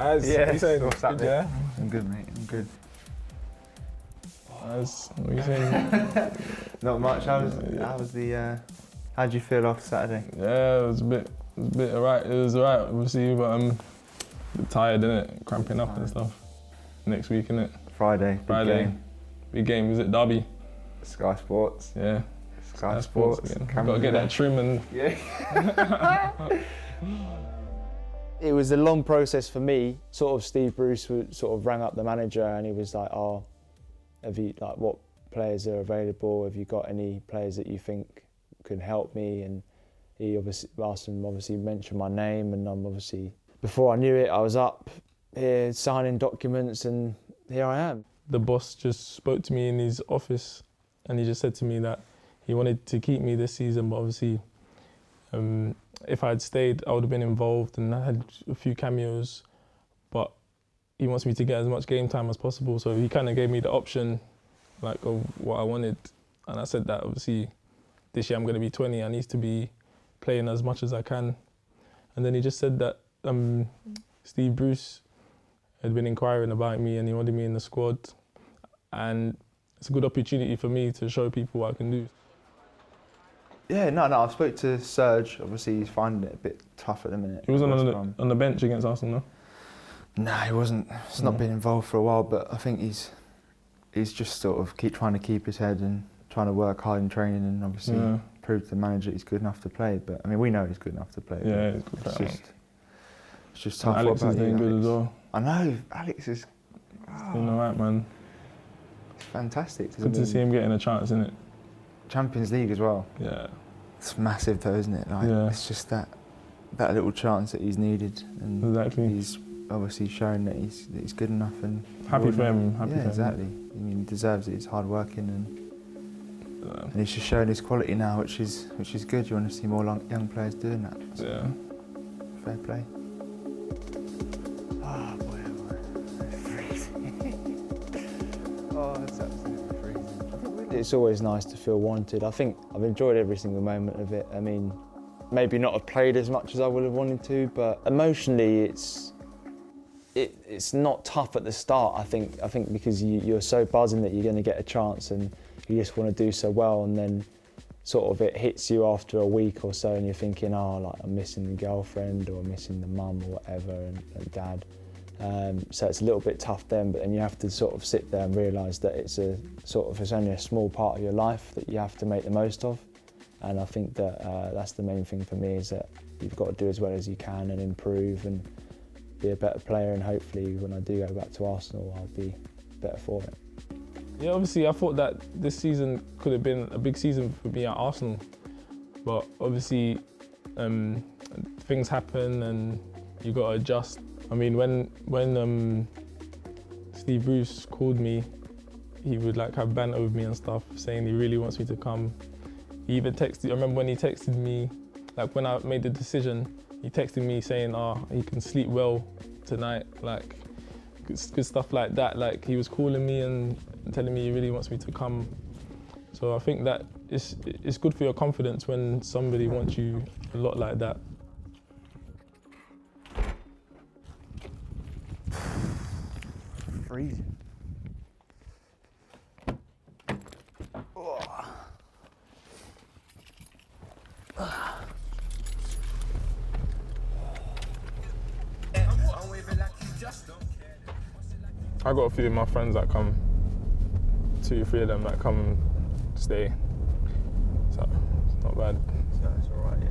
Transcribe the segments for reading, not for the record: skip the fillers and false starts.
As you saying, what's that? yeah? I'm good, mate. I'm good. As what are you saying? Not much. How did you feel after Saturday? Yeah, it was a bit alright. It was alright, obviously, but I'm a bit tired, innit? Cramping up and stuff. Next week, innit? Friday. Big game. Is it Derby? Sky Sports. Yeah. Sky Sports. Got to get that trim and. Yeah. It was a long process for me. Sort of Steve Bruce sort of rang up the manager and he was like, "Oh, what players are available? Have you got any players that you think can help me?" And he obviously mentioned my name, and I'm obviously, before I knew it, I was up here signing documents, and here I am. The boss just spoke to me in his office, and he just said to me that he wanted to keep me this season, but obviously, if I had stayed, I would have been involved, and I had a few cameos, but he wants me to get as much game time as possible, so he kind of gave me the option, like, of what I wanted, and I said that obviously this year I'm going to be 20, I need to be playing as much as I can, and then he just said that Steve Bruce had been inquiring about me and he wanted me in the squad, and it's a good opportunity for me to show people what I can do. Yeah, no, I spoke to Serge. Obviously, he's finding it a bit tough at the minute. He wasn't on the bench against Arsenal, no? No, he wasn't. He's not been involved for a while, but I think he's just sort of trying to keep his head and trying to work hard in training, and obviously prove to the manager he's good enough to play. But I mean, we know he's good enough to play. Yeah, he's good player. It's just tough. Alex is doing good as well. I know, Alex is. Doing alright, man. It's fantastic. Good to see him getting a chance, isn't it? Champions League as well. Yeah. It's massive though, isn't it? Like, it's just that little chance that he's needed, and exactly. He's obviously shown that he's good enough, and happy for him. Happy for him. Exactly. I mean, he deserves it. He's hard working, and he's just showing his quality now, which is good. You want to see more young players doing that. So fair play. Oh boy, it's freezing. Oh, it's absolutely freezing. It's always nice to feel wanted. I think I've enjoyed every single moment of it. I mean, maybe not have played as much as I would have wanted to, but emotionally it's not tough at the start. I think because you're so buzzing that you're going to get a chance, and you just want to do so well, and then sort of it hits you after a week or so, and you're thinking, like, I'm missing the girlfriend, or I'm missing the mum or whatever, and dad. So it's a little bit tough then, but then you have to sort of sit there and realise that it's only a small part of your life that you have to make the most of. And I think that that's the main thing for me, is that you've got to do as well as you can and improve and be a better player, and hopefully when I do go back to Arsenal, I'll be better for it. Yeah, obviously I thought that this season could have been a big season for me at Arsenal, but obviously things happen and you got to adjust. I mean, when Steve Bruce called me, he would like have banter with me and stuff, saying he really wants me to come. He even texted, I remember when he texted me, like when I made the decision, he texted me saying, he can sleep well tonight, like good stuff like that. Like he was calling me and telling me he really wants me to come. So I think that it's good for your confidence when somebody wants you a lot like that. Freezing. I got a few of my friends that come, 2 or 3 of them that come stay, so it's not bad. So it's alright, yeah.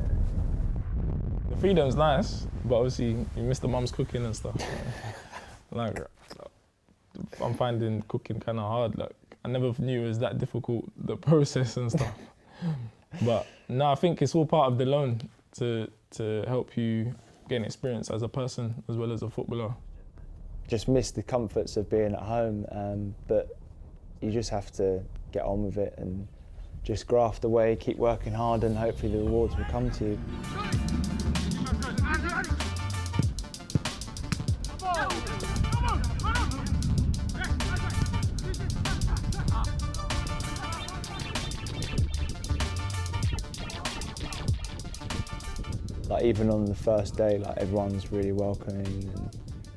The freedom's nice, but obviously you miss the mum's cooking and stuff. Like, I'm finding cooking kind of hard. Like, I never knew it was that difficult, the process and stuff. But no, I think it's all part of the loan to help you gain experience as a person as well as a footballer. Just miss the comforts of being at home, but you just have to get on with it and just graft away, keep working hard, and hopefully the rewards will come to you. Like even on the first day, like everyone's really welcoming, and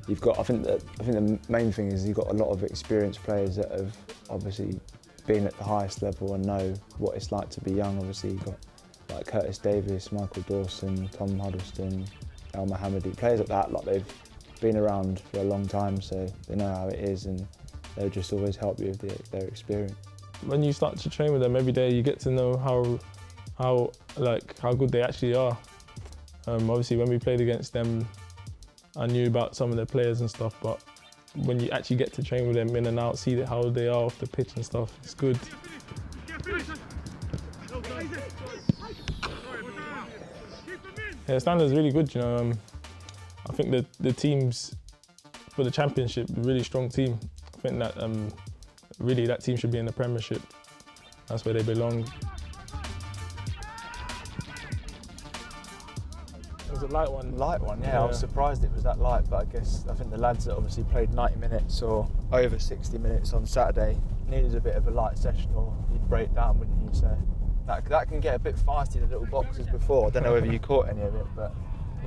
you've got. I think the main thing is you've got a lot of experienced players that have obviously been at the highest level and know what it's like to be young. Obviously, you've got like Curtis Davis, Michael Dawson, Tom Huddleston, Al Mohammadi, players like that. Like they've been around for a long time, so they know how it is, and they'll just always help you with their experience. When you start to train with them every day, you get to know how good they actually are. Obviously, when we played against them, I knew about some of their players and stuff, but when you actually get to train with them in and out, see how they are off the pitch and stuff, it's good. Yeah, the standard's really good, you know. I think that the teams for the championship, a really strong team. I think that really that team should be in the Premiership. That's where they belong. It was a light one. Light one, yeah. I was surprised it was that light, but I think the lads that obviously played 90 minutes or over 60 minutes on Saturday needed a bit of a light session, or you'd break down, wouldn't you? So that can get a bit feisty, the little boxes before. I don't know whether you caught any of it, but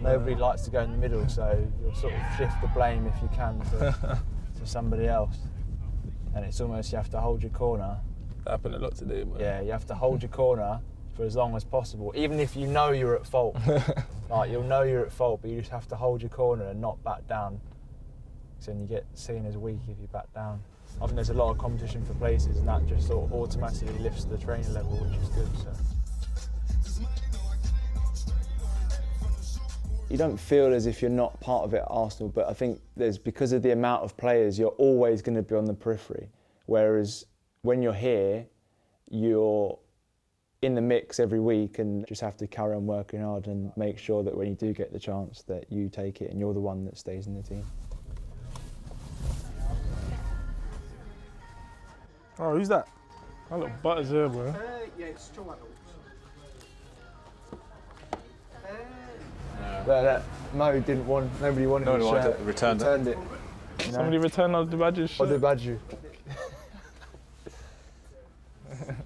nobody likes to go in the middle, so you'll sort of shift the blame if you can to somebody else. And it's almost you have to hold your corner. That happened a lot today, man. Yeah, you have to hold your corner for as long as possible, even if you know you're at fault. Like, you'll know you're at fault, but you just have to hold your corner and not back down. So then you get seen as weak if you back down. I think there's a lot of competition for places, and that just sort of automatically lifts the training level, which is good. So. You don't feel as if you're not part of it at Arsenal, but I think because of the amount of players, you're always going to be on the periphery. Whereas when you're here, you're in the mix every week and just have to carry on working hard and make sure that when you do get the chance that you take it and you're the one that stays in the team. Oh, who's that? I look butters here, bro. Yeah, it's Chuba. Mo didn't want, nobody wanted Nobody the wanted shirt. it, returned it. You know? Somebody returned Odebaju's shirt. Odebajo.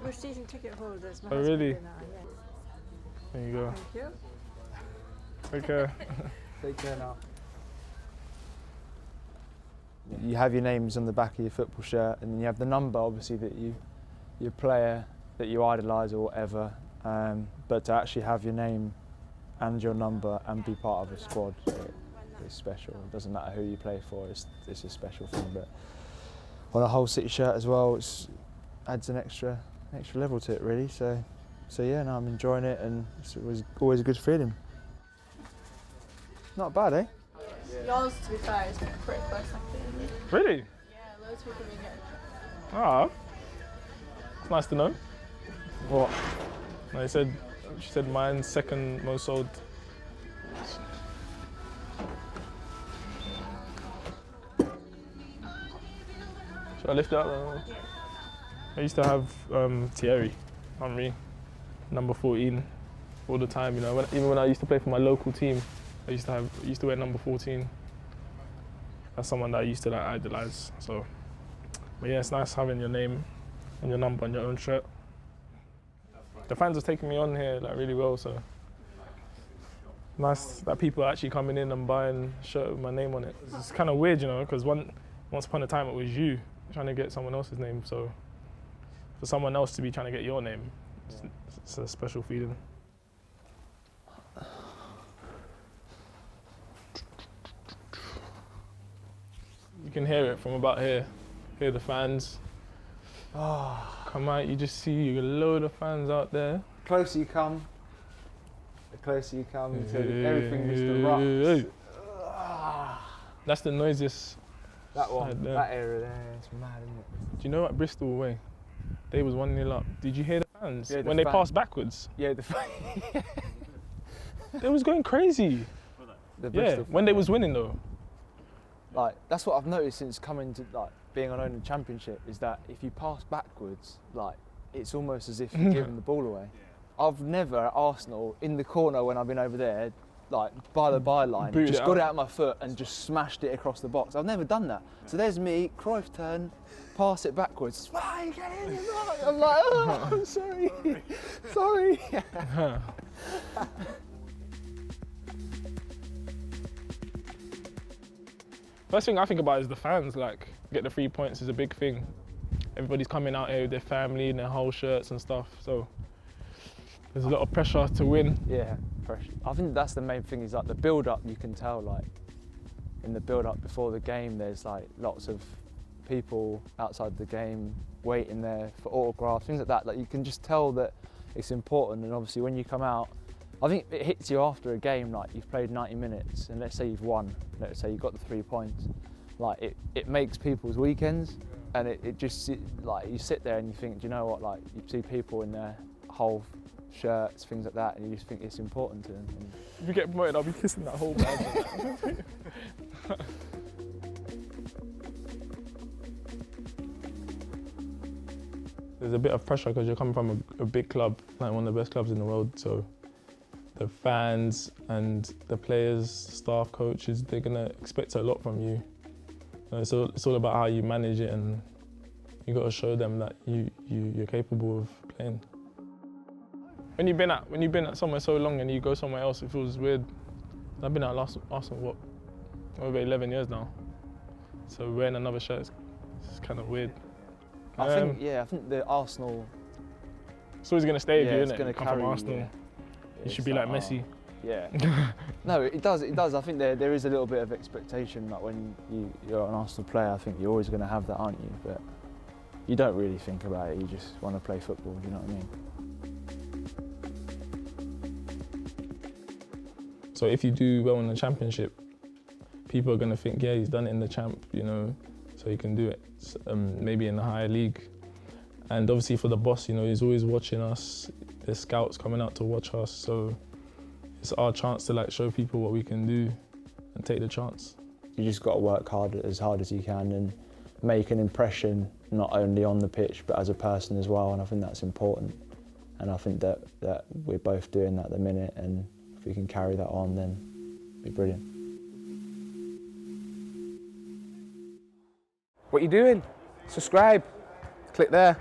We're season ticket holders. My Oh, really? husband and I, yeah. There you go. Thank you. Take care. Take care now. You have your names on the back of your football shirt, and then you have the number, obviously, that your player that you idolise or whatever. But to actually have your name and your number and be part of a squad, it's special. It doesn't matter who you play for, it's a special thing. But on a Hull City shirt as well, it adds an extra level to it, really. So yeah, no, I'm enjoying it, and it was always a good feeling. Not bad, eh? Yours, to be fair, is pretty close, actually. Really? Yeah, loads of people been getting it. Ah, it's nice to know. What? No, she said mine's second most sold. Should I lift it up? I used to have Thierry Henry, number 14, all the time. You know, even when I used to play for my local team, I used to wear number 14. That's someone that I used to idolise. So, but yeah, it's nice having your name and your number on your own shirt. The fans have taken me on here really well, so nice that people are actually coming in and buying a shirt with my name on it. It's kind of weird, you know, because once upon a time it was you trying to get someone else's name, so for someone else to be trying to get your name, it's a special feeling. You can hear it from about here. Hear the fans. Come out, you just see a load of fans out there. The closer you come, until everything just erupts. That's the noisiest. That one, side there. that area there, it's mad, isn't it? Do you know at Bristol away, they was 1-0 up. Did you hear the fans Yeah, the when they fan- passed backwards? Yeah, They was going crazy. the Yeah, Bristol when they was winning though. Like, that's what I've noticed since coming to being on the Championship, is that if you pass backwards, it's almost as if you're giving the ball away. I've never at Arsenal in the corner when I've been over there, by the byline, Booted just it got it out. out my foot and just smashed it across the box. I've never done that. So there's me, Cruyff turn, pass it backwards. Right, get in, right. I'm like, oh, I'm sorry, sorry. First thing I think about is the fans. Like, get the 3 points is a big thing. Everybody's coming out here with their family and their whole shirts and stuff. So there's a lot of pressure to win. Yeah, pressure. I think that's the main thing. Is like the build-up. You can tell, like, in the build-up before the game, there's like lots of people outside the game waiting there for autographs, things like that. Like, you can just tell that it's important. And obviously, when you come out, I think it hits you after a game. Like, you've played 90 minutes, and let's say you've won. Let's say you've got the 3 points. Like, it makes people's weekends, and it just like you sit there and you think, do you know what? Like, you see people in their whole shirts, things like that, and you just think it's important to them. And if you get promoted, I'll be kissing that whole badge. There's a bit of pressure because you're coming from a big club, like one of the best clubs in the world. So the fans and the players, staff, coaches, they're gonna expect a lot from you. It's all about how you manage it, and you got to show them that you're capable of playing. When you've been at somewhere so long and you go somewhere else, it feels weird. I've been at Arsenal over 11 years now. So wearing another shirt is kind of weird. I think the Arsenal. It's always going to stay with you, it's isn't going it? to Come carry from Arsenal. Yeah. You should be like Messi. Yeah. No, it does. I think there is a little bit of expectation. Like, when you're an Arsenal player, I think you're always going to have that, aren't you? But you don't really think about it. You just want to play football. Do you know what I mean? So if you do well in the Championship, people are going to think, yeah, he's done it in the Champ, you know, so he can do it maybe in the higher league. And obviously for the boss, you know, he's always watching us. There's scouts coming out to watch us, so it's our chance to like show people what we can do and take the chance. You just got to work hard as you can and make an impression, not only on the pitch but as a person as well. And I think that's important. And I think that we're both doing that at the minute. And if we can carry that on, then it'll be brilliant. What are you doing? Subscribe. Click there.